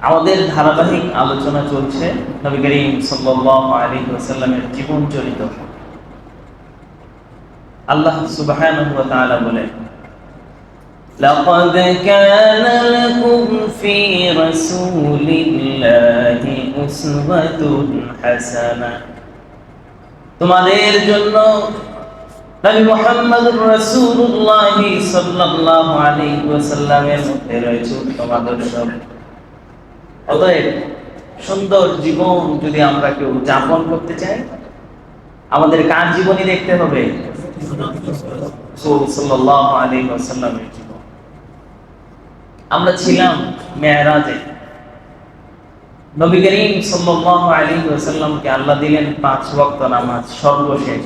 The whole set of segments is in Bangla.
আমাদের ধারাবাহিক আলোচনা চলছে নবী করিম সাল্লাল্লাহু আলাইহি ওয়াসাল্লামের জীবন চরিত। আল্লাহ সুবহানাহু ওয়া তাআলা বলেন, লাকাদ কানা লাকুম ফী রাসূলিল্লাহি উসওয়াতুন হাসানা। তোমাদের জন্য নবী মুহাম্মদুর রাসূলুল্লাহ সাল্লাল্লাহু আলাইহি ওয়াসাল্লামের মধ্যে রয়েছে উত্তম আদর্শ। অতএব সুন্দর জীবন যদি আমরা কেউ যাপন করতে চাই, আমাদের কার জীবনী দেখতে হবে? রাসূল সাল্লাল্লাহু আলাইহি ওয়াসাল্লামের জীবন। আমরা ছিলাম মেরাজে। নবী করিম সাল্লাল্লাহু আলাইহি ওয়াসাল্লামকে আল্লাহ দিলেন 5 ওয়াক্ত নামাজ, সর্বশেষ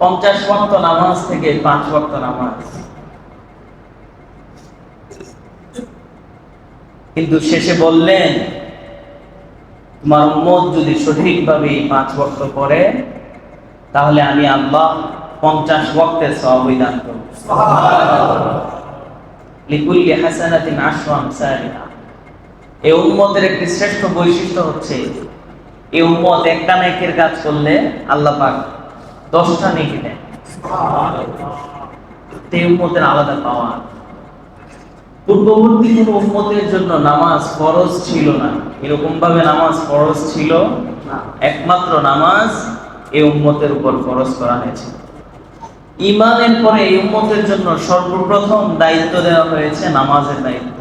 50 ওয়াক্ত নামাজ থেকে 5 ওয়াক্ত নামাজ। কিন্তু শেষে বললেন, তোমার উম্মত যদি সঠিকভাবে 5 ওয়াক্ত পড়ে, তাহলে আমি আল্লাহ 50 ওয়াক্তের সওয়াব দান করব। সুবহানাল্লাহ। লিকুল্লি হাসানাতিন আশরু আমসালিহা। এই উম্মতের একটি শ্রেষ্ঠ বৈশিষ্ট্য হচ্ছে, এই উম্মত একটা নেকির কাজ করলে আল্লাহ পাক 10টা নেকি দেন। সুবহানাল্লাহ। এই উম্মতের আলাদা পাওয়া। পূর্ববর্তী কোন উম্মতের জন্য নামাজ ফরজ ছিল না, এরকম ভাবে নামাজ ফরজ ছিল না। একমাত্র নামাজ এই উম্মতের উপর ফরজ করা হয়েছে। ঈমানের পরে এই উম্মতের জন্য সর্বপ্রথম দায়িত্ব দেওয়া হয়েছে নামাজের দায়িত্ব।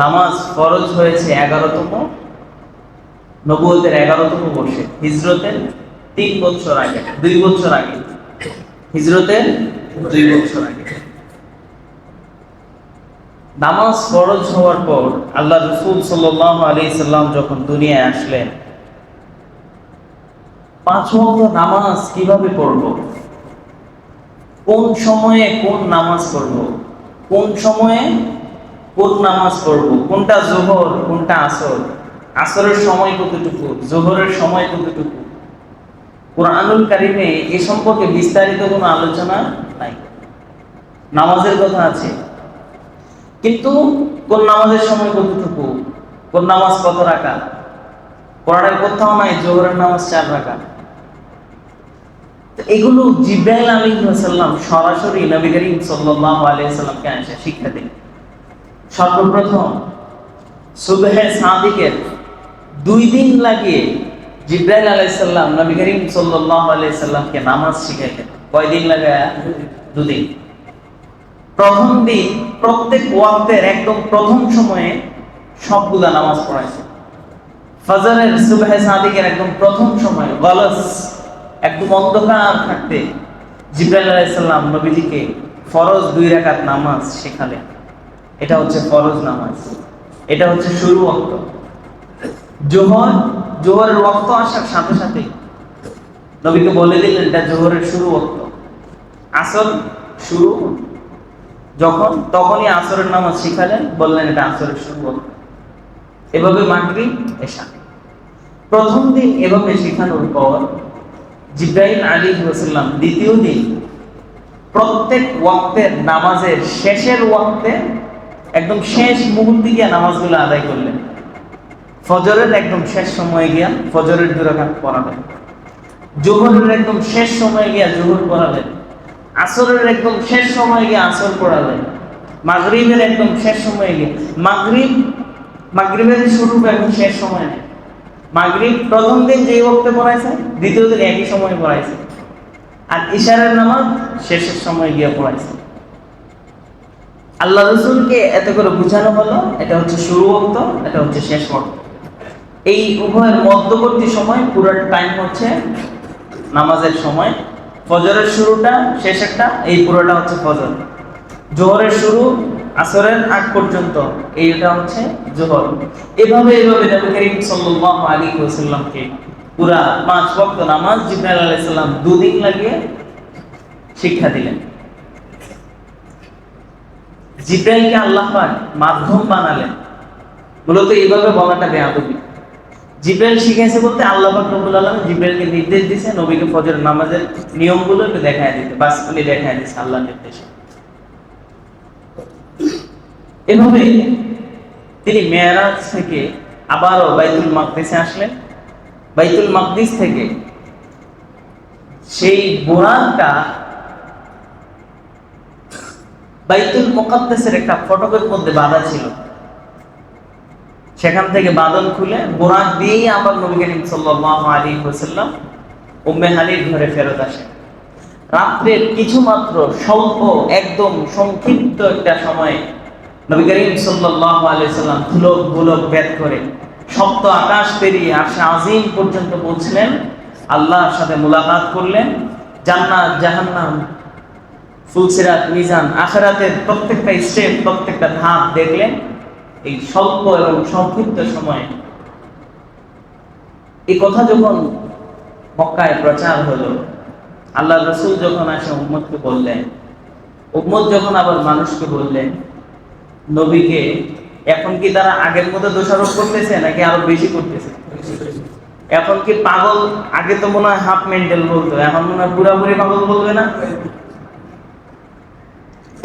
নামাজ ফরজ হয়েছে 11তম, নবুয়তের 11তম বর্ষে, হিজরতের 3 বছর আগে, 2 বছর আগে, হিজরতের 2 বছর আগে। নামাজ ফরজ হওয়ার পর আল্লাহ রাসূল সাল্লাল্লাহু আলাইহি সাল্লাম যখন দুনিয়ায় আসলেন, 5 ওয়াক্ত নামাজ কিভাবে পড়ব, কোন সময়ে কোন নামাজ পড়ব, কোন সময়ে কোন নামাজ পড়ব, কোনটা যোহর কোনটা আসর, আসরের সময় কতটুকু, যোহরের সময় কতটুকু, কুরআনুল কারীমে এ সম্পর্কে বিস্তারিত কোনো আলোচনা নাই। নামাজের কথা আছে, কিন্তু কোন নামাজের সময় কতটুকু, কোন নামাজ কত রাকাত, কোরআনের কোথাও নাই যোহরের নামাজ 4 রাকাত। এগুলো জিবরাইল আলাইহিস সালাম সরাসরি নবী করিম সাল্লাল্লাহু আলাইহি সাল্লামকে এসে শিক্ষা দেন। সর্বপ্রথম সুবহে সাদিকের 2 দিন লাগিয়ে জিবরাইল আলাইহিস সালাম নবী করিম সাল্লাল্লাহু আলাইহি সাল্লামকে নামাজ শিখাইতেন। কয় দিন লাগায়া? 2 দিন। প্রথম দিন প্রত্যেক ওয়াক্তের একদম প্রথম সময়ে সবগুলা নামাজ পড়াইছে। ফজরের সুবহে সাদিকের একদম প্রথম সময় গলস একদম অন্ধকার থাকতে জিবরাইল আলাইহিস সালাম নবীজিকে ফরজ 2 রাকাত নামাজ শেখালেন। এটা হচ্ছে ফরজ নামাজ, এটা হচ্ছে শুরু ওয়াক্ত। জোহরের ওয়াক্ত আসার সাথে সাথে নবীকে বলে দিলেন এটা জোহরের শুরু ওয়াক্ত। আসর শুরু যখন, তখনই আসরের নামাজ শিখালেন, বললেন এটা আসরের শুরু ওয়াক্ত। এভাবে মাগরিব এশা প্রথম দিন এভাবে শেখানোর পর জিবরাইল আলাইহিস সালাম দ্বিতীয় দিন প্রত্যেক ওয়াক্তের নামাজের শেষের ওয়াক্তে একদম শেষ মুহূর্তে গিয়ে নামাজগুলো আদায় করলেন। ফজরের একদম শেষ সময়ে গিয়া ফজরের 2 রাকাত পড়ালেন, যোহরের একদম শেষ সময়ে গিয়া যোহর পড়ালেন, আসরের একদম শেষ সময়ে গিয়ে আসর পড়ালেন, মাগরিবের একদম শেষ সময়ে গিয়ে মাগরিবের শুরু এবং শেষ সময় নেই। মাগরিব প্রথম দিন যেই ওয়াক্তে পড়াইছে, দ্বিতীয় দিন একই সময় পড়াইছে, আর ইশারের নামাজ শেষের সময় গিয়ে পড়াইছে। আল্লাহ রাসূলকে এত করে বোঝানো হলো এটা হচ্ছে শুরু ওয়াক্ত, এটা হচ্ছে শেষ ওয়াক্ত। এই উভয়ের মধ্যবর্তী সময় পুরো টাইম হচ্ছে নামাজের সময়। ফজরের শুরুটা শেষেরটা, এই পুরোটা হচ্ছে ফজর। জোহরের শুরু আসরের আগ পর্যন্ত, এইটা হচ্ছে জোহর। এভাবে নবী করিম সাল্লাল্লাহু আলাইহি ওয়াসাল্লামকে পুরা 5 ওয়াক্ত নামাজ জিবরাইল আলাইহিস সালাম 2 দিন লাগিয়ে শিক্ষা দিলেন। জিবরাইলকে আল্লাহ পাক মাধ্যম বানালেন। মূলত এইভাবে বলাটা বেয়াদবি। জিবরাইল শিখাইছে বলতে আল্লাহ পাক রব্বুল আলামিন জিবরাইলকে নির্দেশ দিয়েছে নবীকে ফজরের নামাজের নিয়মগুলো একটু দেখায় দিতে, বাস উনি দেখায় দিয়েছে আল্লাহর নির্দেশে। এভাবে তিনি মেরাজ থেকে আবারও বাইতুল মাকদিসে আসলেন। বাইতুল মাকদিস থেকে সেই বোরাকটা বাইতুল মুকাদ্দাসের একটা ফটকের মধ্যে বাঁধা ছিল, সেখান থেকে বাঁধন খুলে বোরাক দিয়েই আবার নবী করিম সাল্লাল্লাহু আলাইহি ওয়াসাল্লাম উম্মে হানির ঘরে ফেরত আসেন। রাত্রের কিছুমাত্র স্বল্প একদম সংক্ষিপ্ত একটা সময়ে নবী করিম সাল্লাল্লাহু আলাইহি ওয়াসাল্লাম ধুলক ভেদ করে সপ্ত আকাশ পেরিয়ে আরশে আজিম পর্যন্ত পৌঁছলেন, আল্লাহর সাথে মুলাকাত করলেন, জান্নাত জাহান্নাম ফুলসিরাত মিজান আখিরাতের প্রত্যেকটা স্টেপ প্রত্যেকটা ধাপ দেখলেন এই স্বল্প এবং সংক্ষিপ্ত সময়ে। এই কথা যখন মক্কায় প্রচার হলো, আল্লাহ রাসূল যখন আসে উম্মতকে বললেন, উম্মত যখন আবার মানুষকে বললেন, নবীকে এখন কি তারা আগের মতো দোষারোপ করতেছে নাকি আরো বেশি করতেছে? এখন কি পাগল? আগে তো মনে হয় হাফ মেন্টাল বলতো, এখন মনে হয় পুরাপুরি পাগল বলবে না?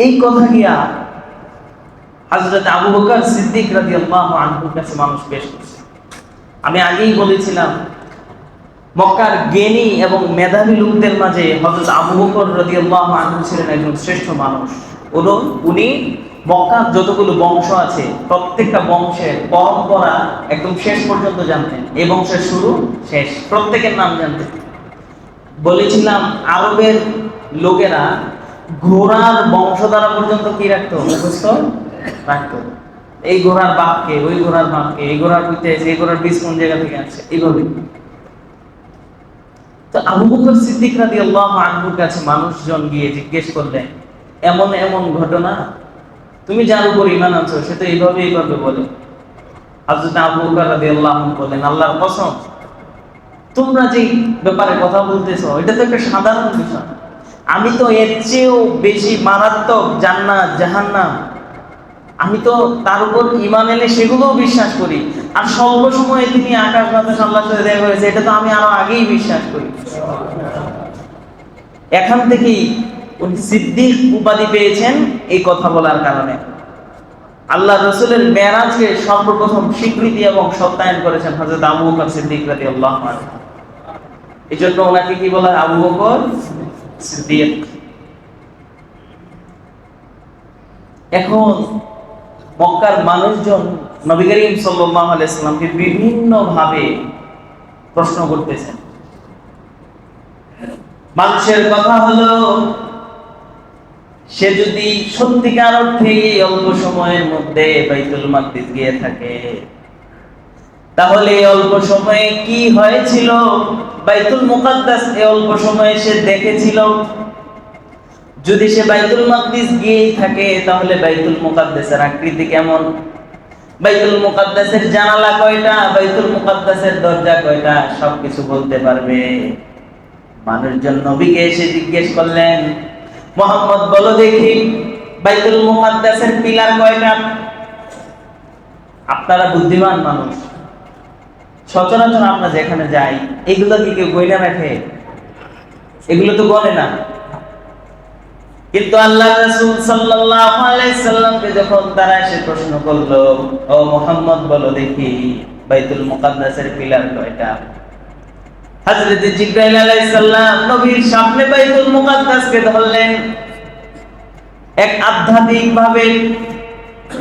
এই কথা গিয়া হযরত আবু বকর সিদ্দিক রাদিয়াল্লাহু আনহুর কাছে মানুষ পেশ করছে। আমি আগেই বলেছিলাম মক্কার জ্ঞানী এবং মেধাবী লোকদের মাঝে হযরত আবু বকর রাদিয়াল্লাহু আনহু ছিলেন একজন শ্রেষ্ঠ মানুষ। উনি মক্কার যতগুলো বংশ আছে প্রত্যেকটা বংশের পরম্পরা একদম শেষ পর্যন্ত জানতেন, এই বংশের শুরু শেষ প্রত্যেকের নাম জানতেন। বলেছিলাম আরবের লোকেরা ঘোড়ার বংশধারা পর্যন্ত কি রাখতো? মুখস্থ রাখতো। এই ঘোড়ার বাপকে, ওই ঘোড়ার বাপকে, এই ঘোড়ার কইতে আছে, এই ঘোড়ার বীজ কোন জায়গা থেকে আসছে, এইভাবে। তো আবু বকর সিদ্দিক রাদিয়াল্লাহু আনহুর কাছে মানুষজন গিয়ে জিজ্ঞেস করলেন, এমন এমন ঘটনা, তুমি যার উপর ঈমান আনছো সে তো এইভাবে বলে। হযরত আবু বকর রাদিয়াল্লাহু আনহু বলেন, আল্লাহর কসম, তোমরা যে ব্যাপারে কথা বলতেছো এটা তো একটা সাধারণ বিষয়। আমি তো এর চেয়েও বেশি মারাত্মক জান্নাত জাহান্নাম, আমি তো তার উপর ঈমান এনে সেগুলোও বিশ্বাস করি। আর স্বল্প সময়ে তিনি আকাশ বাতাস আল্লাহর সাথে দেখা করেছে, এটা তো আমি আরো আগেই বিশ্বাস করি। এখান থেকেই উনি সিদ্দিক উপাধি পেয়েছেন এই কথা বলার কারণে। আল্লাহ রাসূলের মেরাজকে সর্বপ্রথম স্বীকৃতি এবং সত্যায়ন করেছেন হযরত আবু বকর সিদ্দিক রাদিয়াল্লাহু আনহু। এজন্য ওনাকে কি বলা হয়? আবু বকর সিদ্দিক। এখন মক্কার মানুষজন নবী করিম সাল্লাল্লাহু আলাইহি সাল্লামকে বিভিন্ন ভাবে প্রশ্ন করতেছেন। মানুষের কথা হলো, সে যদি সত্যিকার অর্থে অল্প সময়ের মধ্যে বাইতুল মাকদিস গিয়ে থাকে, তাহলে অল্প সময়ে কি হয়েছিল? বাইতুল মুকাদ্দাস এই অল্প সময়ে সে দেখেছিল। যদি সে বাইতুল মাকদিস গিয়েই থাকে তাহলে বাইতুল মুকাদ্দাসের আকৃতি কেমন, বাইতুল মুকাদ্দাসের জানালা কয়টা, বাইতুল মুকাদ্দাসের দরজা কয়টা, সবকিছু বলতে পারবে। মানুষজন নবীকে এসে জিজ্ঞেস করলেন, মুহাম্মদ বলো দেখি বাইতুল মুকাদ্দাসের পিলার কয়টা? আপনারা বুদ্ধিমান মানুষ, সচরাচর আমরা যেখানে যাই এগুলো কি কেউ গয়না রাখে? এগুলো তো গনে না। কিন্তু আল্লাহ রাসূল সাল্লাল্লাহু আলাইহি সাল্লামকে যখন তারা এসে প্রশ্ন করলো, ও মুহাম্মদ বলো দেখি বাইতুল মুকাদ্দাসের পিলার কয়টা? হযরত জিবরাইল আলাইহিস সালাম নবীর সামনে বাইতুল মুকাদ্দাসকে ধরলেন। এক আধ্যাত্মিক ভাবে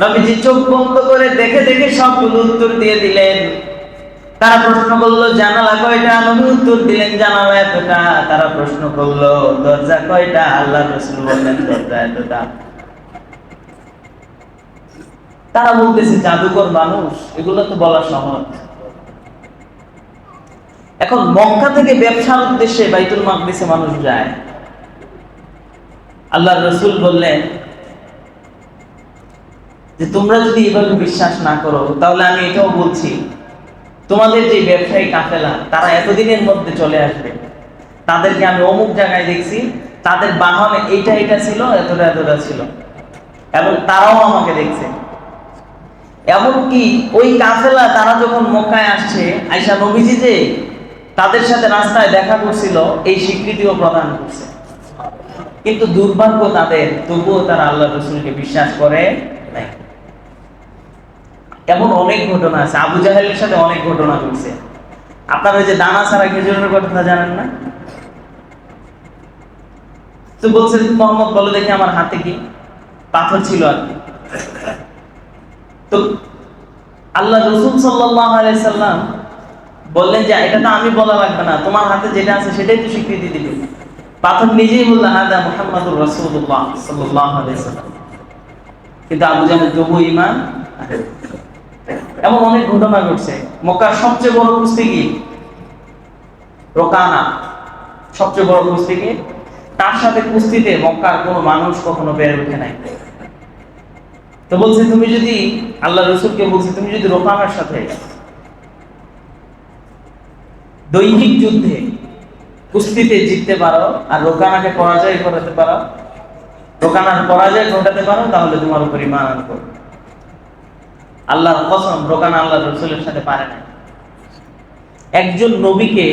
নবীজি চোখ বন্ধ করে দেখে দেখে সবগুলো উত্তর দিয়ে দিলেন। তারা প্রশ্ন করলো জানালা কয়টা? নবী উত্তর দিলেন জানালা এতটা। তারা প্রশ্ন করলো দরজা কয়টা? আল্লাহর রাসূল বললেন দরজা এতটা। তারা বলতেছে জাদুকর মানুষ, এগুলো তো বলা সহজ। এখন মক্কা থেকে ব্যবসার উদ্দেশ্যে বাইতুল মাকদিসে মানুষ যায়। আল্লাহর রাসূল বললেন যে তোমরা যদি এভাবে বিশ্বাস না করো তাহলে আমি এটাও বলছি, তোমাদের যে ব্যবসায়ী কাফেলা তারা এতদিনের মধ্যে চলে আসবে। তাদেরকে আমি অমুক জায়গায় দেখছি, তাদের বাহনে এইটা ছিল, এতটা ছিল, এবং তারাও আমাকে দেখছে। এমনকি ওই কাফেলা তারা যখন মক্কায় আসছে, আয়েশা নবীজি যে তাদের সাথে রাস্তায় দেখা করছিল এই স্বীকৃতিও প্রদান করছে। কিন্তু দুর্ভাগ্য তাদের, তবুও তারা আল্লাহ রাসূলকে বিশ্বাস করে নাই। এমন অনেক ঘটনা আছে, আবু জাহেলের সাথে অনেক ঘটনা ঘটছে। আপনারা যে দানা ছাড়া খেজুরের কথা জানেন না? তো বলছে মোহাম্মদ বলো দেখি আমার হাতে কি, পাথর ছিল আর কি। তো আল্লাহ রাসূল সাল্লাল্লাহু আলাইহি সাল্লাম বললেন যে এটা তো আমি বলা লাগবে না, তোমার হাতে যেটা আছে সেটাই তো স্বীকৃতি দিবে। পাথর নিজেই বলল হাদা মুহাম্মাদুর রাসূলুল্লাহ সাল্লাল্লাহু আলাইহি সাল্লাম। কিন্তু আবু জাহেল তবু ঈমান। এমন অনেক ঘটনা ঘটছে। মক্কার সবচেয়ে বড় কুস্তি কি? রোকানা, সবচেয়ে বড় কুস্তি কি? তার সাথে কুস্তিতে মক্কার কোনো মানুষ কখনো বেড়ে ওঠে নাই। তো বলছে তুমি যদি, আল্লাহ রাসূলকে বলছে তুমি যদি রোকানার সাথে দৈহিক যুদ্ধে কুস্তিতে জিততে পারো আর রোকানাকে পরাজয় করাতে পারো, রোকানার পরাজয় ঘটাতে পারো, তাহলে তোমার উপর ঈমান আনবো। আল্লাহর কসম, রোকানা আল্লাহ রাসূলের সাথে পারে না। একজন নবীকে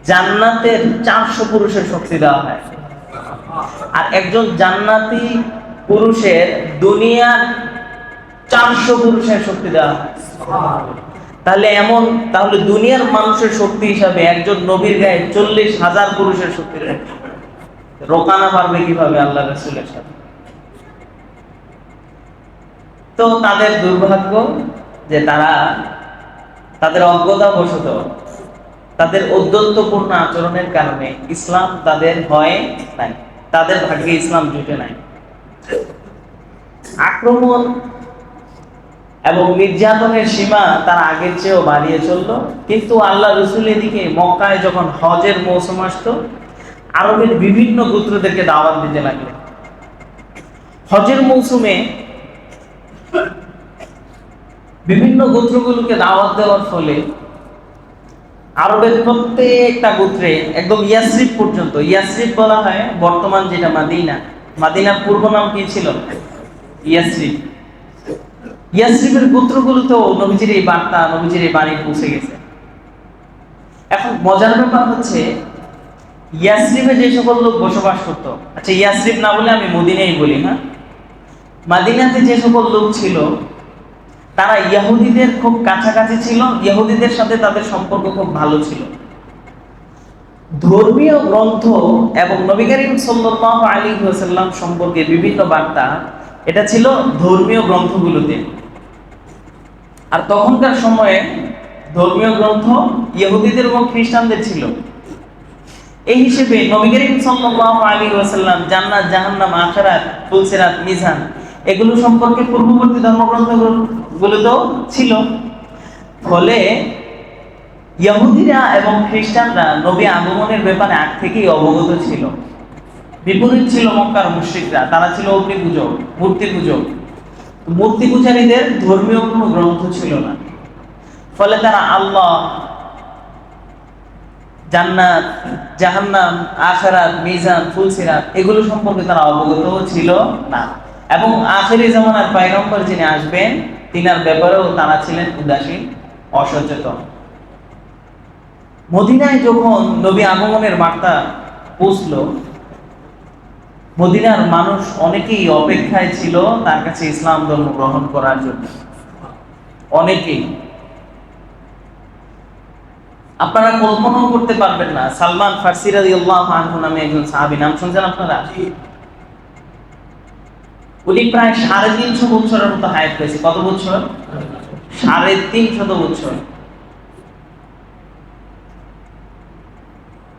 জান্নাতের 400 পুরুষের শক্তি দেওয়া হয়, আর একজন জান্নাতি পুরুষের দুনিয়ার 400 পুরুষের শক্তি দেওয়া হয়। তাহলে দুনিয়ার মানুষের শক্তি হিসাবে একজন নবীর গায়ে 40,000 পুরুষের শক্তি দেয়। রোকানা পারবে কিভাবে আল্লাহ রাসূলের সাথে? তো তাদের দুর্ভাগ্য যে তারা তাদের অজ্ঞতাবশত, তাদের ঔদ্ধত্যপূর্ণ আচরণের কারণে ইসলাম তাদের হয় নাই, তাদের ভাগ্যে ইসলাম জুটে নাই। আক্রমণ এবং নির্যাতনের সীমা তারা আগের চেয়েও বাড়িয়ে চলল। কিন্তু আল্লাহ রাসূল এদিকে মক্কায় যখন হজের মৌসুম আসতো, আরবের বিভিন্ন গোত্রদেরকে দাওয়াত দিতে লাগলেন। হজের মৌসুমে বিভিন্ন গোত্রগুলোকে দাওয়াত দেওয়ার ফলে আরবের প্রত্যেকটা গোত্রে একদম ইয়াসরিব পর্যন্ত, ইয়াসরিব বলা হয় বর্তমান যেটা মাদিনা, মাদিনার পূর্ব নাম কি ছিল? ইয়াসরিব। ইয়াসরিবের গোত্রগুলোতেও নবীজির এই বার্তা, নবীজির এই বাণী পৌঁছে গেছে। এখন মজার ব্যাপার হচ্ছে ইয়াসরিবে যে সকল লোক বসবাস করত, আচ্ছা ইয়াসরিব না বলে আমি মদিনাই বলি, না, মাদিনাতে যে সকল লোক ছিল তারা ইহুদিদের খুব কাছাকাছি ছিল, ইহুদিদের সাথে তাদের সম্পর্ক খুব ভালো ছিল। ধর্মীয় গ্রন্থ এবং নবী করিম সাল্লাল্লাহু আলাইহি ওয়াসাল্লাম সম্পর্কে বিভিন্ন বার্তা এটা ছিল ধর্মীয় গ্রন্থগুলোতে। আর তখনকার সময়ে ধর্মীয় গ্রন্থ ইহুদিদের এবং খ্রিস্টানদের ছিল। এই হিসেবে নবী করিম সাল্লাল্লাহু আলাইহি ওয়াসাল্লাম জান্নাত, জাহান্নাম, আখিরাত, ফুলসিরাত, মিজান এগুলো সম্পর্কে পূর্ববর্তী ধর্মগ্রন্থগুলোতেও ছিল। ফলে ইহুদিরা এবং খ্রিস্টানরা নবী আগমনের ব্যাপারে আগ থেকেই অবগত ছিল। বিপরীত ছিল মক্কার মুশরিকরা, তারা ছিল অগ্নি পূজক, মূর্তি পূজক। মূর্তি পূজারীদের ধর্মীয় কোনো গ্রন্থ ছিল না। ফলে তারা আল্লাহ, জান্নাত, জাহান্নাম, আখিরাত, মিজান, ফুলসিরাত এগুলো সম্পর্কে তারা অবগত ছিল না। এবং আখিরি জামানার পয়গম্বর যিনি আসবেন তিনার ব্যাপারেও তারা ছিলেন উদাসীন, অসচেতন। মদিনায় যখন নবী আগমনের বার্তা পৌঁছলো, মদিনার মানুষ অনেকেই অপেক্ষায় ছিল তার কাছে ইসলাম ধর্ম গ্রহণ করার জন্য, অনেকেই। আপনারা কল্পনাও করতে পারবেন না, সালমান ফারসি রাদিয়াল্লাহু আনহু নামে একজন সাহাবী, নাম শুনছেন আপনারা? উনি প্রায় 350 বছরের মতো হায়াত পেয়েছে। কত বছর? 350 বছর।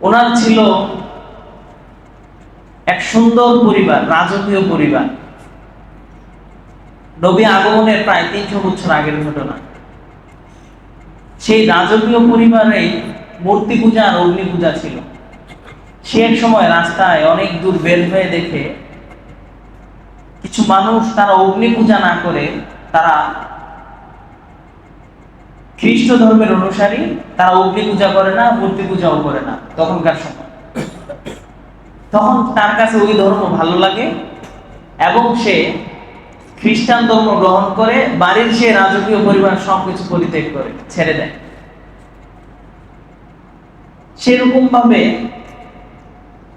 ওনার ছিল এক সুন্দর পরিবার, রাজকীয় পরিবার। নবী আগমনের প্রায় 300 বছর আগের ঘটনা। সেই রাজকীয় পরিবারে মূর্তি পূজা আর অগ্নি পূজা ছিল। সে এক সময় রাস্তায় অনেক দূর বের হয়ে দেখে কিছু মানুষ তারা অগ্নি পূজা না করে, তারা খ্রিস্ট ধর্মের অনুসারী, তারা অগ্নি পূজা করে না, মূর্তি পূজাও করে না তখনকার সময়। তখন তার কাছে ওই ধর্ম ভালো লাগে এবং সে খ্রিস্টান ধর্ম গ্রহণ করে, বাড়ির সে রাজকীয় পরিবার সবকিছু পরিত্যাগ করে ছেড়ে দেয়। সেরকম ভাবে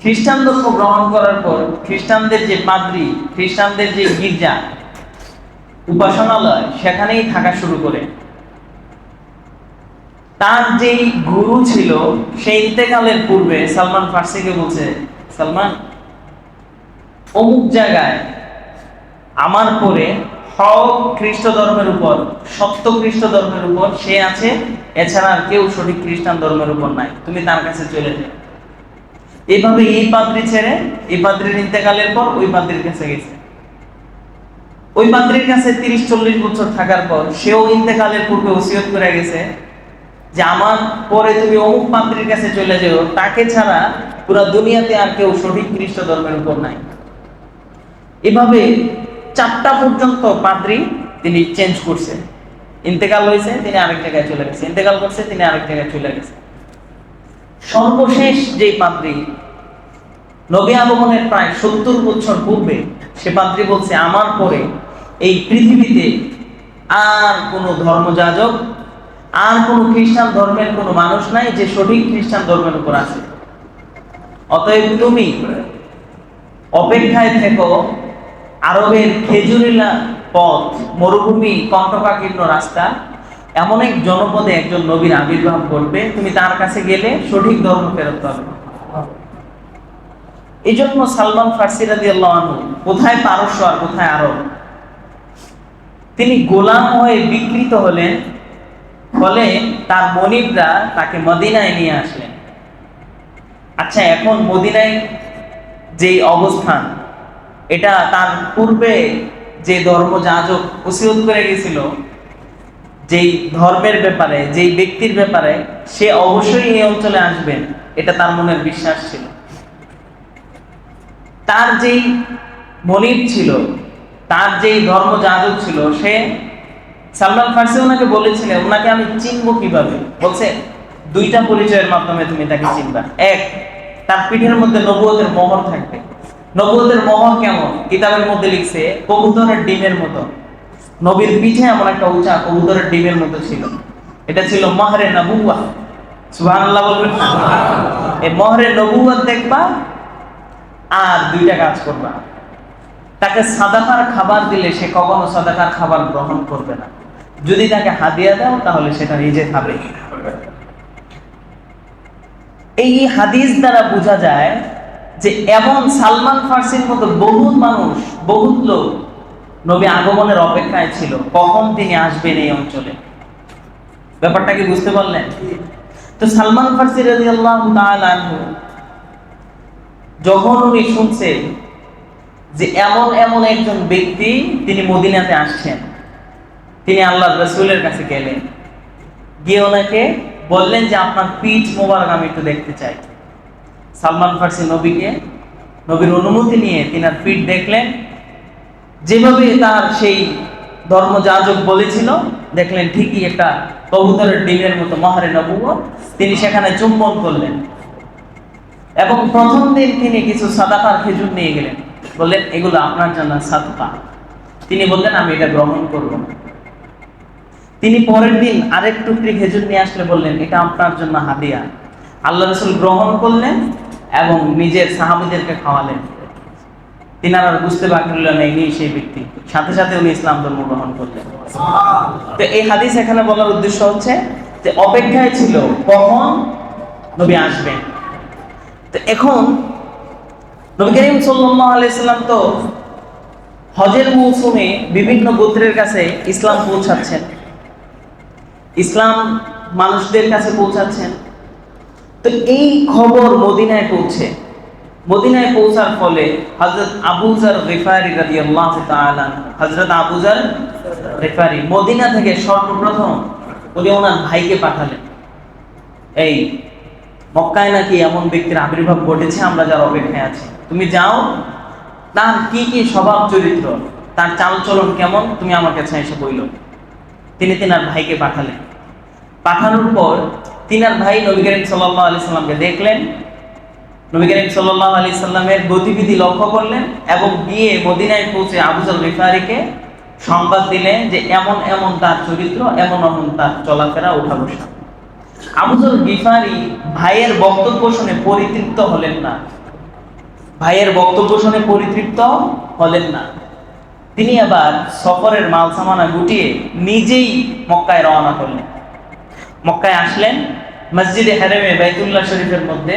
খ্রিস্টান ধর্ম গ্রহণ করার পর খ্রিস্টানদের যে পাদ্রী, খ্রিস্টানদের যে গির্জা, উপাসনালয়, সেখানেই থাকা শুরু করে। তার যেই গুরু ছিল সেই ইন্তেকালের পূর্বে সালমান ফার্সিকে বলছে, সালমান, অমুক জায়গায় আমার পরে হক খ্রিস্ট ধর্মের উপর, সত্য খ্রিস্ট ধর্মের উপর সে আছে, এছাড়া আর কেউ সঠিক খ্রিস্টান ধর্মের উপর নাই, তুমি তার কাছে চলে যাও। এইভাবে এই পাদ্রী ছেড়ে, এই পাদ্রীর ইন্তেকালের পর ওই পাদ্রীর কাছে গেছে। ওই পাদ্রীর কাছে 30-40 বছর থাকার পর সেও ইন্তেকালের পূর্বে ওসিয়ত করে গেছে যে আমার পরে তুমি অমুক পাদ্রীর কাছে চলে যাও, তাকে ছাড়া পুরো দুনিয়াতে আর কেউ সঠিক খ্রিস্ট ধর্মের উপর নাই। এভাবে 4টা পর্যন্ত পাদ্রী তিনি চেঞ্জ করছে। ইন্তেকাল হয়েছে, তিনি আরেক জায়গায় চলে গেছে, ইন্তেকাল করছে, তিনি আরেক জায়গায় চলে গেছে। সর্বশেষ যে পাদ্রী, নবী আগমনের প্রায় 70 বছর পূর্বে, সে পাদ্রী বলছে আমার পরে এই পৃথিবীতে আর কোনো ধর্মযাজক, আর কোনো খ্রিস্টান ধর্মের কোনো মানুষ নাই যে সঠিক খ্রিস্টান ধর্মের উপর আছে। অতএব তুমি অপেক্ষায় থেকো, আরবের খেজুরিলা পথ, মরুভূমি, কণ্টকাকীর্ণ রাস্তা, এমন এক জনপদে একজন নবীর আবির্ভাব ঘটবে, তুমি তার কাছে গেলে সঠিক ধর্ম ফেরত পাবে। এই জন্য সালমান ফার্সি রাদিয়াল্লাহু আনহু কোথায় পারস্য আর কোথায় আরব, তিনি গোলাম হয়ে বিকৃত হলেন, ফলে তার মনিবরা তাকে মদিনায় নিয়ে আসলেন। আচ্ছা, এখন মদিনায় যে অবস্থান, এটা তার পূর্বে যে ধর্মযাজক ওসিয়ত করে গেছিল যেই ধর্মের ব্যাপারে, যেই ব্যক্তির ব্যাপারে, সে অবশ্যই এই অঞ্চলে আসবেন, এটা তার মনের বিশ্বাস ছিল। তার যেই মনিব ছিল, তার যেই ধর্মযাজক ছিল, সে সালমান ফার্সি ওনাকে বলেছিলেন, ওনাকে আমি চিনবো কিভাবে? বলছে 2টা পরিচয়ের মাধ্যমে তুমি তাকে চিনবা। এক, তার পিঠের মধ্যে নবুয়তের মোহর থাকবে। নবুয়তের মোহর কেমন? কিতাবের মধ্যে লিখছে কবুতরের ডিমের মতো। নবীর পিঠে এমন একটা উঁচা কবুতরের ডিমের মতো ছিল, এটা ছিল মাহরে নবুওয়াহ। সুবহানাল্লাহ বলবেন না? এই মাহরে নবুওয়াত দেখবা আর 2টা কাজ করবা। তাকে সাদাকার খাবার দিলে সে কখনো সাদাকার খাবার গ্রহণ করবে না, যদি তাকে হাদিয়া দাও তাহলে সেটা নিজে খাবে। এই হাদিস দ্বারা বোঝা যায় যে এমন সালমান ফার্সির মতো বহুত মানুষ, বহুত লোক নবী আগমনের অপেক্ষায় ছিল, কখন তিনি আসবেন এই অঞ্চলে। ব্যাপারটা কি বুঝতে পারলেন? তো সালমান ফার্সি রাদিয়াল্লাহু তাআলা আনহু যখন উনি শুনছে যে এমন এমন একজন ব্যক্তি তিনি মদিনাতে আসছেন, তিনি আল্লাহর রাসূলের কাছে গেলেন, গিয়ে ওনাকে বললেন যে আপনার পিঠ মোবারক আমি একটু দেখতে চাই। সালমান ফার্সি নবীর অনুমতি নিয়ে তিনার পিঠ দেখলেন, যেভাবে তার সেই ধর্মযাজক বলেছিল, দেখলেন ঠিকই একটা কবুতরের ডিমের মতো মাহরে নবুওয়াত। তিনি সেখানে চুম্বন করলেন এবং প্রথম দিন তিনি কিছু সাদাকার খেজুর নিয়ে গেলেন, বললেন এগুলো আপনার জন্য সাদকা। তিনি বললেন আমি এটা গ্রহণ করব না। তিনি পরের দিন আরেক টুকরি খেজুর নিয়ে আসলে বললেন এটা আপনার জন্য হাদিয়া। আল্লাহ রাসূল গ্রহণ করলেন এবং নিজের সাহাবীদেরকে খাওয়ালেন। তিনারা বুঝতে বাকি রইল না ইনি সেই ব্যক্তি, সাথে সাথে উনি ইসলাম ধর্ম গ্রহণ করলেন। তো এই হাদিস এখানে বলার উদ্দেশ্য হচ্ছে যে অপেক্ষায় ছিল কখন নবী আসবেন। তো এখন নবী করিম সাল্লাল্লাহু আলাইহি সাল্লাম তো হজের মৌসুমে বিভিন্ন গোত্রের কাছে ইসলাম পৌঁছাচ্ছেন, ইসলাম মানুষদের কাছে পৌঁছাচ্ছেন। তো এই খবর মদিনায় পৌঁছার ফলে হযরত আবু যর গিফারি রাদিয়াল্লাহু তাআলা, হযরত আবু যর গিফারি মদিনা থেকে সর্বপ্রথম উনি ওনার ভাইকে পাঠালেন, এই মক্কায় নাকি এমন ব্যক্তির আবির্ভাব ঘটেছে, আমরা যার অপেক্ষায় আছি, তুমি যাও, তার কি কি স্বভাব চরিত্র, তার চালচলন কেমন, তুমি আমার কাছে এসে বইলো। তিনি তিনার ভাইকে পাঠালেন। পাঠানোর পর তিনার ভাই নবী করিম সাল্লাল্লাহু আলাইহি সাল্লামকে দেখলেন, নবী করিম সাল্লাল্লাহু আলাইহি সাল্লামের গতিবিধি লক্ষ্য করলেন এবং গিয়ে মদিনায় পৌঁছে আবু যর গিফারিকে সংবাদ দিলেন যে এমন এমন তার চরিত্র, এমন এমন তার চলাফেরা, ওঠা বসা। আবু যর গিফারি ভাইয়ের বক্তব্য শুনে পরিতৃপ্ত হলেন না, তিনি আবার সফরের মাল সামানা গুটিয়ে নিজেই মক্কায় রওনা করলেন। মক্কায় আসলেন, মসজিদে হারামে বাইতুল্লাহ শরীফের মধ্যে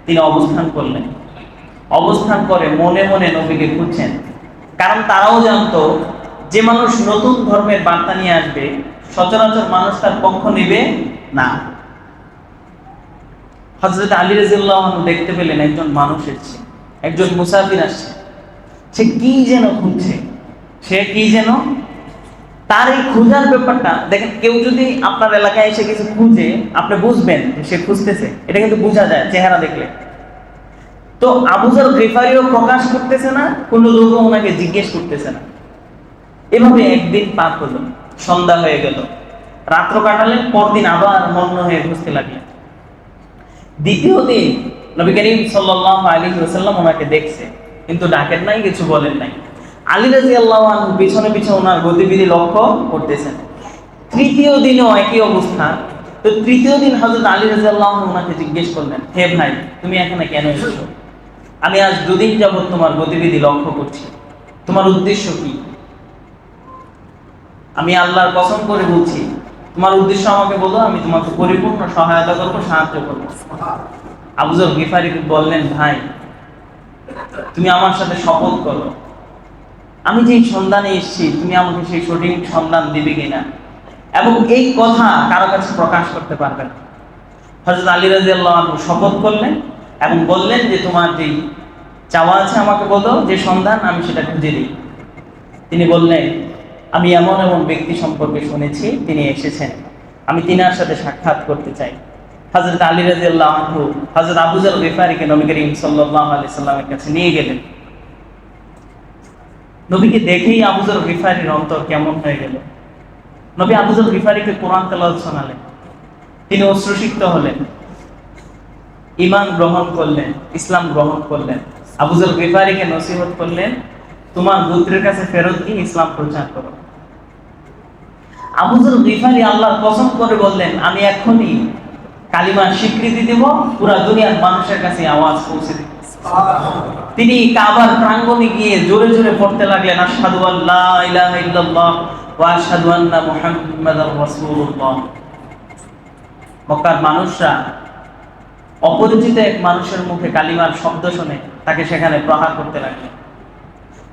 তিনি অবস্থান করলেন। অবস্থান করে মনে মনে নবীকে খুঁজছেন, কারণ তারাও জানতো যে মানুষ নতুন ধর্মের বার্তা নিয়ে আসবে সচরাচর মানুষ তার পক্ষ নেবে না। হযরত আলী রাদিয়াল্লাহু আনহু দেখতে পেলেন একজন মানুষ এসেছে, একজন মুসাফির আসছে। সে কি যেন খুঁজছে, তার এই খোঁজার ব্যাপারটা দেখেন, কেউ যদি আপনার এলাকায় এসে কিছু খুঁজে আপনি বুঝবেন যে সে খুঁজতেছে, এটা কিন্তু বোঝা যায় চেহারা দেখলে। তো আবু যর গিফারিও প্রকাশ করতেছে না, কোনো লোকও ওনাকে জিজ্ঞেস করতেছে না। এভাবে একদিন পার হলো, সন্ধ্যা হয়ে গেল, রাত্র কাটালেন, পরদিন আবার মগ্ন হয়ে খুঁজতে লাগলেন। দ্বিতীয় দিন নবী করিম সাল্লাল্লাহু আলাইহি ওয়াসাল্লাম ওনাকে দেখছে, কিন্তু ডাকেন নাই, কিছু বলেন নাই। আলী রাদিয়াল্লাহু আনহু পিছনে পিছনে ওনার গতিবিধি লক্ষ্য করতেছেন। তৃতীয় দিনও একই অবস্থা। তো তৃতীয় দিন হযরত আলী রাদিয়াল্লাহু আনহু ওনাকে জিজ্ঞেস করলেন, হে ভাই, তুমি এখানে কেন এসেছো? আমি আজ দুদিন যাবত তোমার গতিবিধি লক্ষ্য করছি, তোমার উদ্দেশ্য কি? আমি আল্লাহর কসম করে বলছি, তোমার উদ্দেশ্য আমাকে বলো, আমি তোমাকে পরিপূর্ণ সহায়তা করবো, সাহায্য করবো। আবু যর গিফারি বললেন, ভাই, তুমি আমার সাথে শপথ করো, আমি যেই সন্ধানে এসেছি তুমি আমাকে সেই সঠিক সন্ধান দিবে কিনা, এবং এই কথা কারো কাছে প্রকাশ করতে পারবে না। হযরত আলী রাদিয়াল্লাহু আনহু শপথ করলেন এবং বললেন যে তোমার যেই চাওয়া আছে আমাকে বলো, যে সন্ধান আমি সেটা খুঁজে দিই। তিনি বললেন, আমি এমন এমন ব্যক্তি সম্পর্কে শুনেছি, তিনি এসেছেন, আমি তিনার সাথে সাক্ষাৎ করতে চাই। হযরত আলী রাদিয়াল্লাহু আনহু হযরত আবু যর গিফারিকে নবী করিম সাল্লাল্লাহু আলাইহি সাল্লামের কাছে নিয়ে গেলেন। নবীকে দেখেই আবু যর গিফারির অন্তর কেমন হয়ে গেল। নবী আবু যর গিফারিকে কোরআন তেলাওয়াত শোনালেন, তিনি অশ্রুসিক্ত হলেন, ঈমান গ্রহণ করলেন, ইসলাম গ্রহণ করলেন। আবু যর গিফারিকে নসিহত করলেন, তোমার গোত্রের কাছে ফেরত গিয়ে ইসলাম প্রচার করো। আবু যর গিফারি আল্লাহর কসম করে বললেন, আমি এখনই কালিমার স্বীকৃতি দেব, পুরো দুনিয়ার মানুষের কাছে আওয়াজ পৌঁছে দেব। তিনি কাবার প্রাঙ্গণে গিয়ে জোরে জোরে পড়তে লাগলেন, আশহাদু আল্লা ইলাহা ইল্লাল্লাহ ওয়া আশহাদু আন্না মুহাম্মাদার রাসূলুল্লাহ। মক্কার মানুষরা অপরিচিত এক মানুষের মুখে কালিমার শব্দ শুনে তাকে সেখানে প্রহার করতে লাগলেন।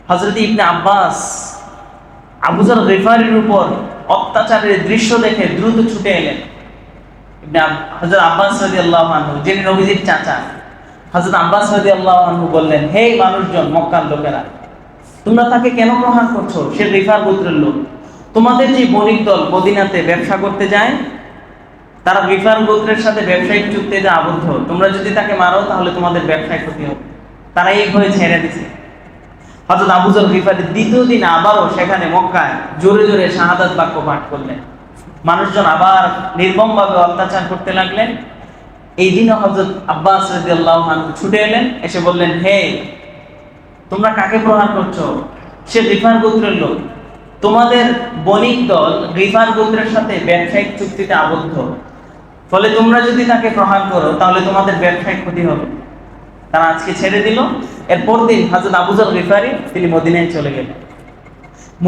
হযরত ইবনে আব্বাস আবু যর গিফারির উপর অত্যাচারের দৃশ্য দেখে দ্রুত ছুটে এলেন। হযরত আব্বাস রাদিয়াল্লাহু আনহু, যিনি নবীজির চাচা, হযরত আব্বাস রাদিয়াল্লাহু আনহু বললেন, হে মানুষজন, মক্কার লোকেরা, তোমরা তাকে কেন প্রহার করছো? সে গিফার গোত্রের লোক। তোমাদের যে বণিক দল মদিনাতে ব্যবসা করতে যায়, তারা গিফার গোত্রের সাথে ব্যবসায়িক চুক্তিতে আবদ্ধ। তোমরা যদি তাকে মারো তাহলে তোমাদের ব্যবসায় ক্ষতি হবে। তারা এই ভয়ে ছেড়ে দিছে। হযরত আবু যর গিফারি দ্বিতীয় দিন আবারও সেখানে মক্কায় জোরে জোরে শাহাদাত বাক্য পাঠ করলেন। মানুষজন আবার নির্মমভাবে অত্যাচার করতে লাগলেন। এই দিনও হযরত আব্বাস রাদিয়াল্লাহু আনহু ছুটে এলেন, এসে বললেন, হে, তোমরা কাকে প্রহার করছো? সে গিফার গোত্রের লোক। তোমাদের বণিক দল গিফার গোত্রের সাথে ব্যবসায়িক চুক্তিতে আবদ্ধ, ফলে তোমরা যদি তাকে প্রহার করো তাহলে তোমাদের ব্যবসায়িক ক্ষতি হবে। তারা আজকে ছেড়ে দিল। এরপর দিন হযরত আবু যর গিফারি তিনি মদিনায় চলে গেলেন।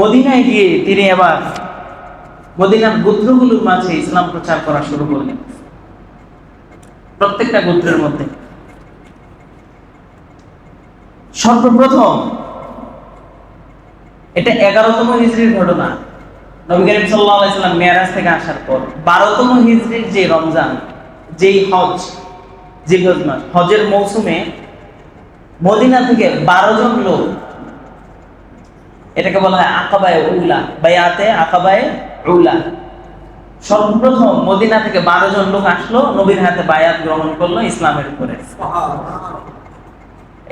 মদিনায় গিয়ে তিনি এবার মদিনার গোত্রগুলোর মাঝে ইসলাম প্রচার করা শুরু করলেন। প্রত্যেকটা গোত্রের মধ্যে সর্বপ্রথম, এটা 11তম হিজরির ঘটনা, নবী করিম সাল্লাল্লাহু আলাইহি সাল্লাম মেরাজ থেকে আসার পর 12তম হিজরির যে রমজান, যেই হজ, জিলহজ মাস, হজের মৌসুমে মদিনা থেকে 12 জন লোক, এটাকে বলা হয় আকাবায়ে উলা, বায়াতে আকাবায়ে উলা। সর্বপ্রথম মদিনা থেকে 12 জন লোক আসলো, নবীর হাতে বায়াত গ্রহণ করলো ইসলামের উপরে,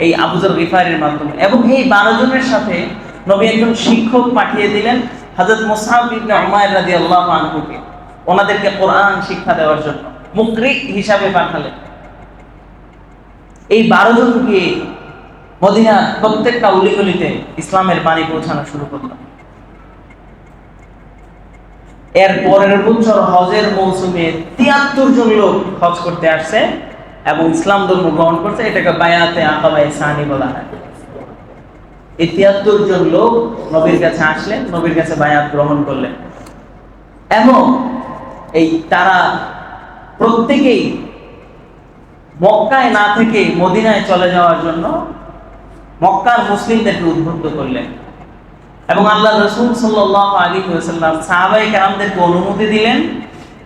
এই আবু যর গিফারির মাধ্যমে। এবং এই 12 জনের সাথে নবী একজন শিক্ষক পাঠিয়ে দিলেন, হযরত মুসআব ইবনে উমাইর রাদিয়াল্লাহু আনহুকে, ওনাদেরকে কোরআন শিক্ষা দেওয়ার জন্য মুকরি হিসাবে পাঠালেন। এই 12 জন গিয়ে মদিনার প্রত্যেকটা অলিগলিতে ইসলামের বাণী পৌঁছানো শুরু করল। এর পরের বছর হজের মৌসুমে 73 জন লোক হজ করতে আসছে এবং ইসলাম ধর্ম গ্রহণ করছে। এটাকে বায়াতে আকাবায়ে সানি বলা হয়। এই ৭৩ জন লোক নবীর কাছে আসলেন, নবীর কাছে বায়াত গ্রহণ করলেন এবং এই তারা প্রত্যেকেই মক্কায় না থেকে মদিনায় চলে যাওয়ার জন্য মক্কার মুসলিমদেরকে উদ্বুদ্ধ করলেন এবং আল্লাহ রাসূল সাল্লাল্লাহু আলাইহি ওয়াসাল্লাম সাহাবায়ে কেরামদেরকে অনুমতি দিলেন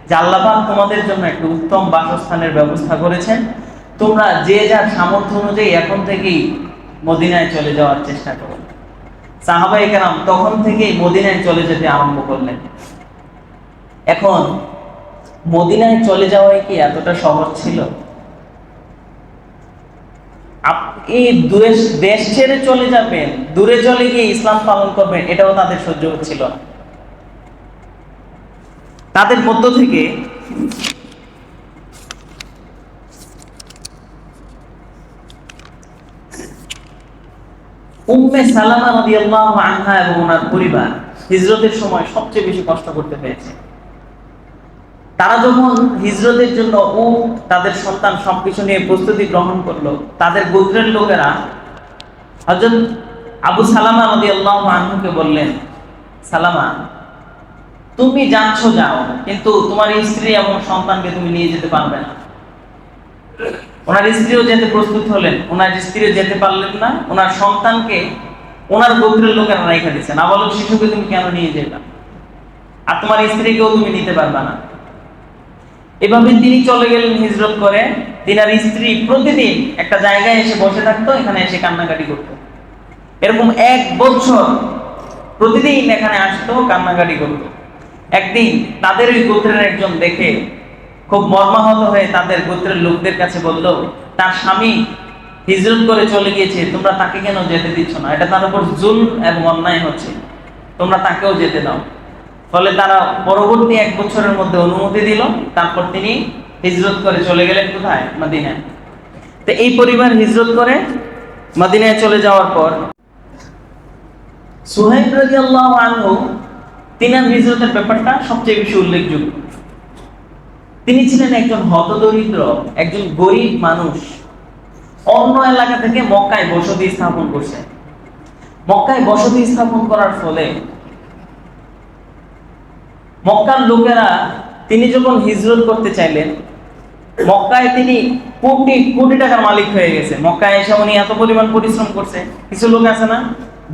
যে আল্লাহ পাক তোমাদের জন্য একটা উত্তম বাসস্থানের ব্যবস্থা করেছেন, তোমরা যে যার সামর্থ্য অনুযায়ী এখন থেকেই মদিনায় চলে যাওয়ার চেষ্টা করো। সাহাবায়ে কেরাম তখন থেকেই মদিনায় চলে যেতে আরম্ভ করলেন। এখন মদিনায় চলে যাওয়াই কি এতটা সহজ ছিল? আপনি দেশ ছেড়ে চলে যাবেন, দূরে চলে গিয়ে ইসলাম পালন করবেন, এটাও তাদের সহ্য হচ্ছিল না। তাদের মধ্য থেকে উম্মে সালামা রাদিয়াল্লাহু আনহা এবং ওনার পরিবার হিজরতের সময় সবচেয়ে বেশি কষ্ট করতে হয়েছে। তারা যখন হিজরতের জন্য তাদের সন্তান সবকিছু নিয়ে প্রস্তুতি গ্রহণ করলো, তাদের গোত্রের লোকেরা হযরত আবু সালামা রাদিয়াল্লাহু আনহুকে বললেন, সালামা তুমি যাচ্ছ যাও, কিন্তু তোমার স্ত্রী এবং সন্তানকে তুমি নিয়ে যেতে পারবে না। ওনার স্ত্রীও যেতে প্রস্তুত হলেন, ওনার স্ত্রীও যেতে পারলেন না, ওনার সন্তানকে ওনার গোত্রের লোকেরা রেখে দিচ্ছেন। নাবালক শিশুকে তুমি কেন নিয়ে যাবে, আর তোমার স্ত্রীকেও তুমি নিতে পারবে না। এভাবে তিনি চলে গেলেন হিজরত করে। তিনার স্ত্রী প্রতিদিন একটা জায়গায় এসে বসে থাকতো, এখানে এসে কান্নাকাটি করতো। এরকম 1 বছর প্রতিদিন এখানে আসতো, কান্নাকাটি করতো। একদিন তাদের ওই গোত্রের একজন দেখে খুব মর্মাহত হয়ে তাদের গোত্রের লোকদের কাছে বলল, তার স্বামী হিজরত করে চলে গিয়েছে, তোমরা তাকে কেন যেতে দিচ্ছ না? এটা তার উপর জুলম এবং অন্যায় হচ্ছে, তোমরা তাকেও যেতে দাও। ফলে তারা পরবর্তী 1 বছরের মধ্যে অনুমতি দিল। তারপর তিনি হিজরত করে চলে গেলেন কোথায়? মদিনায়। তো এই পরিবার হিজরত করে মদিনায় চলে যাওয়ার পর সুহাইব রাদিয়াল্লাহু আনহু তিনার হিজরতের ব্যাপারটা সবচেয়ে বেশি উল্লেখযোগ্য। তিনি ছিলেন একজন হতদরিদ্র, একজন গরিব মানুষ। অন্য এলাকা থেকে মক্কায় বসতি স্থাপন করছে। মক্কায় বসতি স্থাপন করার ফলে মক্কার লোকেরা, তিনি যখন হিজরত করতে চাইলেন, মক্কায় তিনি কোটি কোটি টাকার মালিক হয়ে গেছে। মক্কায় এসে উনি এত পরিমাণ পরিশ্রম করছে। কিছু লোক আছে না,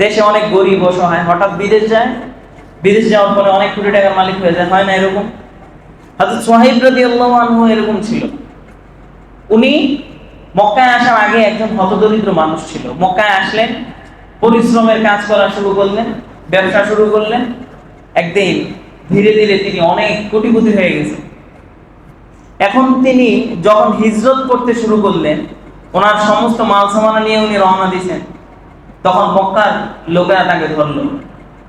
দেশে অনেক গরিব অসহায়, হঠাৎ বিদেশ যায়, বিদেশ যাওয়ার পরে অনেক কোটি টাকার মালিক হয়ে যায়, হয় না এরকম? হযরত সুহাইব রাদিয়াল্লাহু আনহু এরকম ছিল। উনি মক্কায় আসার আগে একজন হতদরিদ্র মানুষ ছিল। মক্কায় আসলেন, পরিশ্রমের কাজ করা শুরু করলেন, ব্যবসা শুরু করলেন। একদিন ধীরে ধীরে তিনি অনেক কোটিপতি হয়ে গেছেন। এখন তিনি যখন হিজরত করতে শুরু করলেন, ওনার সমস্ত মাল সামানা নিয়ে উনি রওনা দিয়েছেন, তখন মক্কার লোকেরা তাকে ধরলো।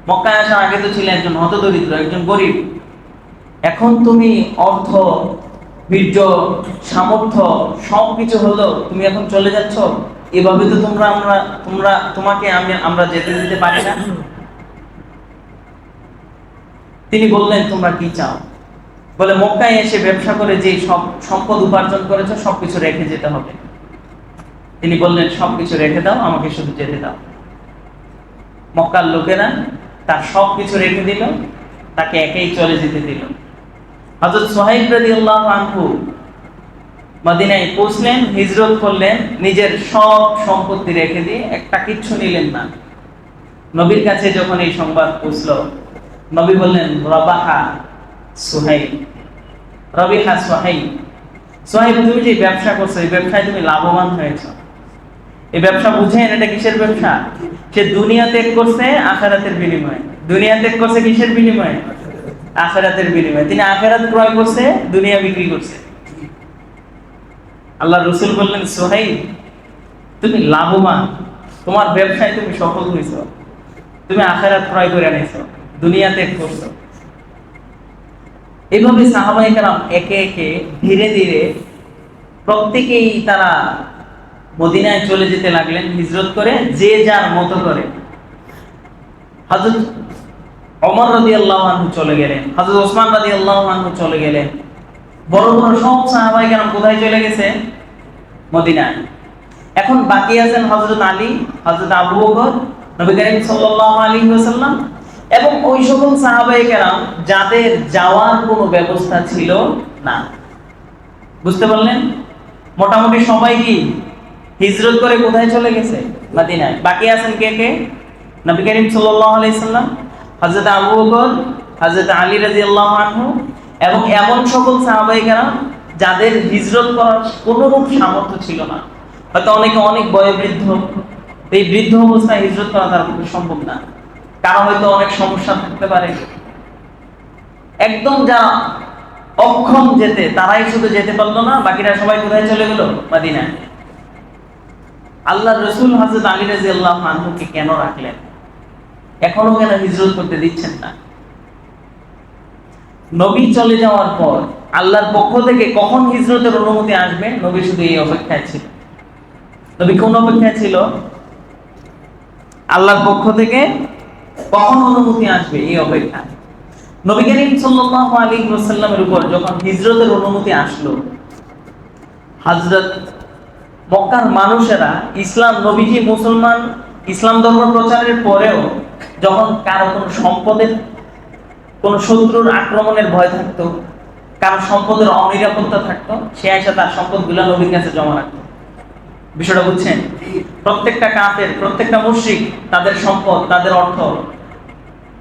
মক্কায় আসার আগে তো ছিলেন একজন হতদরিদ্র, একজন গরিব। এখন তুমি অর্থ, বীর্য, সামর্থ্য সবকিছু হলো, তুমি এখন চলে যাচ্ছ, এভাবে তো তোমাকে আমরা যেতে দিতে পারি না। তিনি বললেন, তোমরা কি চাও? বলে, মক্কায় এসে ব্যবসা করে যে সব সম্পদ উপার্জন করেছো সবকিছু রেখে যেতে হবে। তিনি বললেন, সবকিছু রেখে দাও, আমাকে শুধু যেতে দাও। মক্কার লোকেরা তার সবকিছু রেখে দিল, তাকে একেই চলে যেতে দিল। হযরত সুহাইব রাদিয়াল্লাহু আনহু মদিনায় পৌঁছলেন, হিজরত করলেন, নিজের সব সম্পত্তি রেখে দিয়ে একটা কিচ্ছু নিলেন না। নবীর কাছে যখন এই সংবাদ পৌঁছলো, নবী বললেন, রবাহা সুহাইব, রবিহা সুহাইব। সুহাইব, তুমি যে ব্যবসা করছো, এই ব্যবসায় তুমি লাভবান হয়েছো। এই ব্যবসা বুঝেন, এটা কিসের ব্যবসা? সে দুনিয়া ত্যাগ করছে আখিরাতের বিনিময়ে। দুনিয়া ত্যাগ করছে কিসের বিনিময়ে? আখিরাতের বিনিময়ে। তিনি আখিরাত ক্রয় করছে, দুনিয়া বিক্রি করছে। আল্লাহ রাসূল বললেন, সুহাইব তুমি লাভবান, তোমার ব্যবসায় তুমি সফল হয়েছো, তুমি আখিরাত ক্রয় করে আনিছো, দুনিয়া ত্যাগ করছো। এভাবে সাহাবায়ে কেরাম একে একে ধীরে ধীরে প্রত্যেকেই তারা মদিনায় চলে যেতে লাগলেন হিজরত করে, যে যার মতো করে। হযরত ওমর রাদিয়াল্লাহু আনহু চলে গেলেন, হযরত ওসমান রাদিয়াল্লাহু আনহু চলে গেলেন। বড় বড় সব সাহাবায়ে কেরাম কোথায় চলে গেছে? মদিনায়। এখন বাকি আছেন হযরত আলী, হযরত আবু বকর, নবী করিম সাল্লাল্লাহু আলাইহি ওয়াসাল্লাম এবং ওই সকল সাহাবায়ে কেরাম যাদের যাওয়ার কোনো ব্যবস্থা ছিল না। বুঝতে পারলেন? মোটামুটি সবাই কি হিজরত করে কোথায় চলে গেছে? মদিনায়। বাকি আছেন কে কে? নবী করিম সাল্লাল্লাহু আলাইহি সাল্লাম, হযরত আবু বকর, হযরত আলী রাদিয়াল্লাহু আনহু এবং এমন সকল সাহাবায়ে কেরাম যাদের হিজরত করার কোনো রূপ সামর্থ্য ছিল না। হয়তো অনেকে অনেক বয়োবৃদ্ধ, এই বৃদ্ধ অবস্থায় হিজরত করা তার পক্ষে সম্ভব না, কারণ হয়তো অনেক সমস্যা থাকতে পারে। একদম যা অক্ষম যেতে, তারাই শুধু যেতে পারলো না, বাকিরা সবাই কোথায় চলে গেল? মদিনায়। আল্লাহর রাসূল হযরত আলী রাদিয়াল্লাহু আনহুকে কেন রাখলেন? এখনো কেন হিজরত করতে দিচ্ছেন না? নবী চলে যাওয়ার পর আল্লাহর পক্ষ থেকে কখন হিজরতের অনুমতি আসবে, নবী শুধু এই অপেক্ষায় ছিল। নবী কোন অপেক্ষায় ছিল? আল্লাহর পক্ষ থেকে কখন অনুমতি আসবে এই অপেক্ষা। নবী করিম সাল্লাল্লাহু আলাইহি ওয়াসাল্লামের উপর যখন হিজরতের অনুমতি আসলো, হযরত মক্কার মানুষেরা ইসলাম, নবীজি মুসলমান, ইসলাম ধর্ম প্রচারের পরেও যখন কারো কোনো সম্পদের, কোন শত্রুর আক্রমণের ভয় থাকতো, কারো সম্পদের অনিরাপত্তা থাকতো, সে এসে তার সম্পদগুলো নবীর কাছে জমা রাখতো। বিষয়টা বুঝছেন? প্রত্যেকটা কাফের, প্রত্যেকটা মুশরিক তাদের সম্পদ, তাদের অর্থ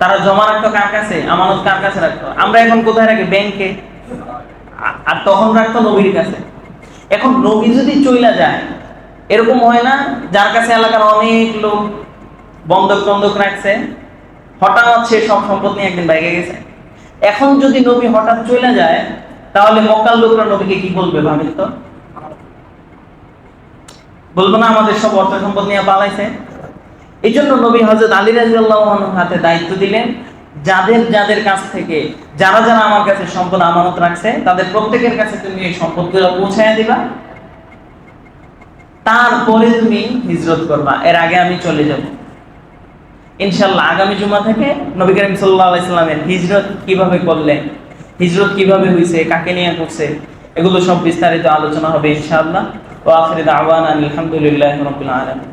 তারা জমা রাখতো কার কাছে? আমানত কার কাছে রাখতো? আমরা এখন কোথায় রাখি? ব্যাংকে। আর তখন রাখতো নবীর কাছে। এখন নবী যদি চইলা যায়, এরকম হয় না যার কাছে এলাকার অনেক লোক বন্ধক টন্ধক রাখছে, হঠাৎ সে সব সম্পদ নিয়ে একদিন বাইরে গেছে। এখন যদি নবী হঠাৎ চলে যায়, তাহলে মক্কার লোকরা নবীকে কি বলবে ভাবেন তো? বলবো না আমাদের সব অর্থ সম্পদ নিয়ে পালাইছে? এই জন্য নবী হযরত আলী রাদিয়াল্লাহু আনহুর হাতে দায়িত্ব দিলেন, যাদের যাদের কাছ থেকে, যারা যারা আমার কাছে সম্পদ আমানত রাখছে, তাদের প্রত্যেকের কাছে তুমি এই সম্পদগুলো পৌঁছায় দিবা, তারপরে তুমি হিজরত করবা, এর আগে আমি চলে যাব। ইনশাআল্লাহ আগামী জুমা থেকে নবী করিম সাল্লাল্লাহু আলাইহি সাল্লামের হিজরত কিভাবে করলেন, হিজরত কিভাবে হইছে, কাকে নিয়ে করছে, এগুলো সব বিস্তারিত আলোচনা হবে ইনশাআল্লাহ। ওয়া আখিরু দাওয়ানা আলহামদুলিল্লাহি রাব্বিল আলামিন।